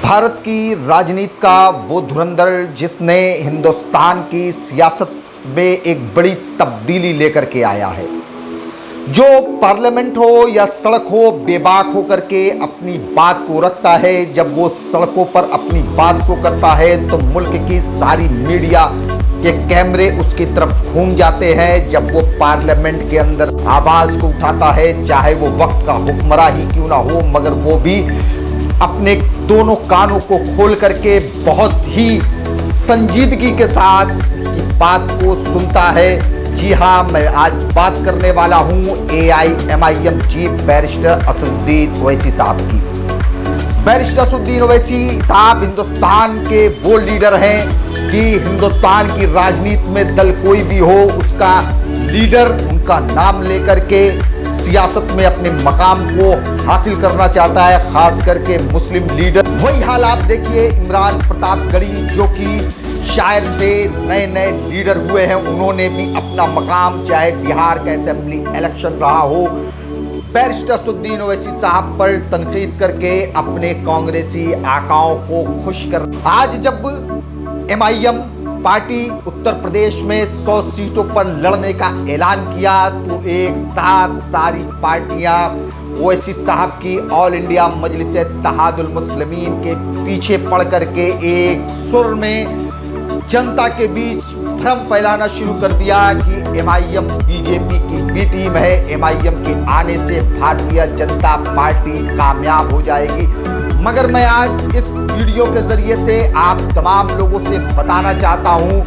भारत की राजनीति का वो धुरंधर जिसने हिंदुस्तान की सियासत में एक बड़ी तब्दीली लेकर के आया है, जो पार्लियामेंट हो या सड़क हो बेबाक होकर के अपनी बात को रखता है। जब वो सड़कों पर अपनी बात को करता है तो मुल्क की सारी मीडिया के कैमरे उसकी तरफ घूम जाते हैं। जब वो पार्लियामेंट के अंदर आवाज को उठाता है, चाहे वो वक्त का हुक्मरां ही क्यों ना हो, मगर वो भी अपने दोनों कानों को खोल करके बहुत ही संजीदगी के साथ की बात को सुनता है। जी हाँ, मैं आज बात करने वाला हूं AIMIM chief barrister Asaduddin Owaisi साहब की। बैरिस्टर असदुद्दीन ओवैसी साहब हिंदुस्तान के वो लीडर हैं कि हिंदुस्तान की राजनीति में दल कोई भी हो, उसका लीडर उनका नाम लेकर के सियासत में अपने मकाम को हासिल करना चाहता है, खास करके मुस्लिम लीडर। वही हाल आप देखिए इमरान प्रतापगढ़ी, जो कि शायर से नए नए लीडर हुए हैं, उन्होंने भी अपना मकाम, चाहे बिहार का असेंबली इलेक्शन रहा हो, बैरिस्टर असदुद्दीन ओवैसी साहब पर तनकीद करके अपने कांग्रेसी आकाओं को खुश कर। आज जब MIM पार्टी उत्तर प्रदेश में 100 सीटों पर लड़ने का ऐलान किया तो एक साथ सारी पार्टियां ओवैसी साहब की ऑल इंडिया मजलिस इत्तेहादुल मुस्लिमीन के पीछे पड़ करके एक सुर में जनता के बीच भ्रम फैलाना शुरू कर दिया कि MIM बीजेपी की बी टीम है, MIM के आने से भारतीय जनता पार्टी कामयाब हो जाएगी। मगर मैं आज इस वीडियो के जरिए से आप तमाम लोगों से बताना चाहता हूं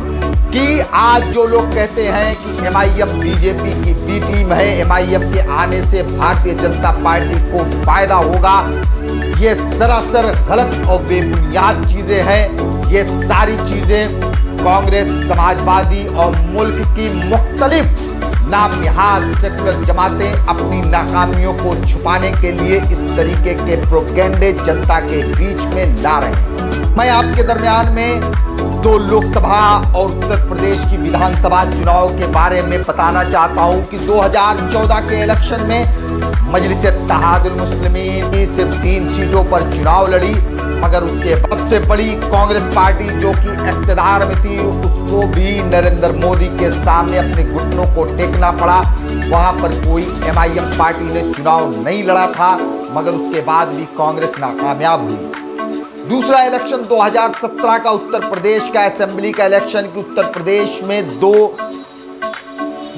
कि आज जो लोग कहते हैं कि MIM बीजेपी की बी टीम है, MIM के आने से भारतीय जनता पार्टी को फायदा होगा, ये सरासर गलत और बेबुनियाद चीजें हैं। ये सारी चीजें कांग्रेस, समाजवादी और मुल्क की मुख्तलिफ नामनिहाद सेक्युलर जमातें अपनी नाकामियों को छुपाने के लिए इस तरीके के प्रोपेगेंडे जनता के बीच में ला रहे हैं। मैं आपके दरमियान में 2 लोकसभा और उत्तर प्रदेश की विधानसभा चुनाव के बारे में बताना चाहता हूं कि 2014 के इलेक्शन में मजलिस इत्तेहादुल मुस्लिमीन की सिर्फ 3 सीटों पर चुनाव लड़ी, मगर उसके सबसे बड़ी कांग्रेस पार्टी जो कि इक़्तिदार में थी, उसको भी नरेंद्र मोदी के सामने अपने घुटनों को टेकना पड़ा। वहां पर कोई MIM पार्टी ने चुनाव नहीं लड़ा था, मगर उसके बाद भी कांग्रेस नाकामयाब हुई। दूसरा इलेक्शन 2017 का उत्तर प्रदेश का असेंबली का इलेक्शन की उत्तर प्रदेश में 2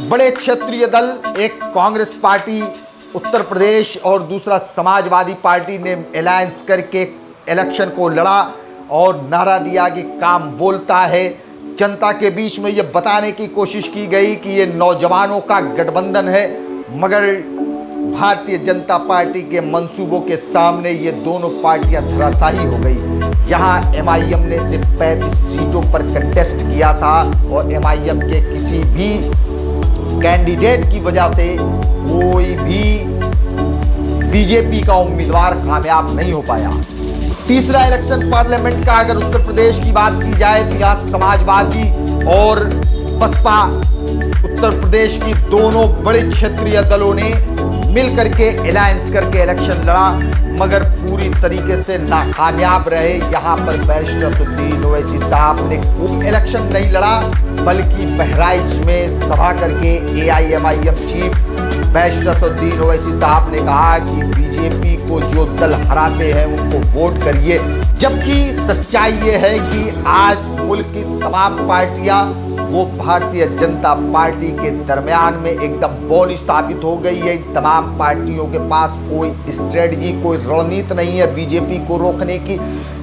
बड़े क्षेत्रीय दल, एक कांग्रेस पार्टी उत्तर प्रदेश और दूसरा समाजवादी पार्टी ने अलायंस करके इलेक्शन को लड़ा और नारा दिया कि काम बोलता है। जनता के बीच में ये बताने की कोशिश की गई कि ये नौजवानों का गठबंधन है, मगर भारतीय जनता पार्टी के मंसूबों के सामने ये दोनों पार्टियां धराशायी हो गई। यहाँ MIM ने सिर्फ 35 सीटों पर कंटेस्ट किया था और MIM के किसी भी कैंडिडेट की वजह से कोई भी बीजेपी का उम्मीदवार कामयाब नहीं हो पाया। तीसरा इलेक्शन पार्लियामेंट का अगर उत्तर प्रदेश की बात की जाए तो यहाँ समाजवादी और बसपा उत्तर प्रदेश की दोनों बड़े क्षेत्रीय दलों ने मिल करके अलायंस करके इलेक्शन लड़ा, मगर पूरी तरीके से नाकामयाब रहे। यहाँ पर बैरिस्टर असदुद्दीन ओवैसी साहब ने कोई इलेक्शन नहीं लड़ा, बल्कि बहराइच में सभा करके AIMIM chief barrister Asaduddin Owaisi साहब ने कहा कि बीजेपी को जो दल हराते हैं उनको वोट करिए। जबकि सच्चाई ये है कि आज मुल्क की तमाम पार्टियां वो भारतीय जनता पार्टी के दरमियान में एकदम बौनी साबित हो गई है। इन तमाम पार्टियों के पास कोई स्ट्रेटजी, कोई रणनीति नहीं है बीजेपी को रोकने की।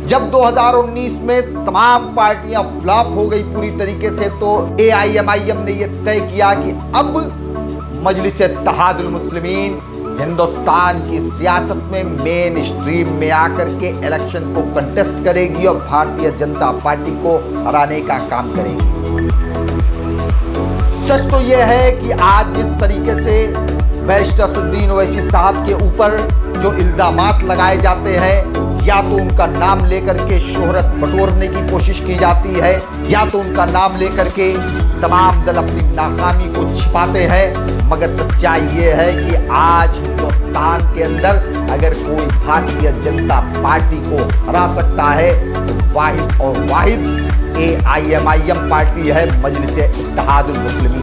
जब 2019 में तमाम पार्टियां फ्लॉप हो गई पूरी तरीके से, तो AIMIM ने यह तय किया कि अब मजलिस इत्तेहादुल मुस्लिमीन हिंदुस्तान की सियासत में मेन स्ट्रीम में आकर के इलेक्शन को कंटेस्ट करेगी और भारतीय जनता पार्टी को हराने का काम करेगी। सच तो यह है कि आज जिस तरीके से बैरिस्टर असदुद्दीन ओवैसी साहब के ऊपर जो इल्जामात लगाए जाते हैं, या तो उनका नाम लेकर के शोहरत बटोरने की कोशिश की जाती है, या तो उनका नाम लेकर के तमाम दल अपनी नाकामी को छिपाते हैं, मगर सच्चाई ये है कि आज हिंदुस्तान के अंदर अगर कोई भारतीय जनता पार्टी को हरा सकता है तो वाहिद और वाहिद AIMIM पार्टी है, मजलिस-ए-इत्तेहादुल मुस्लिमीन।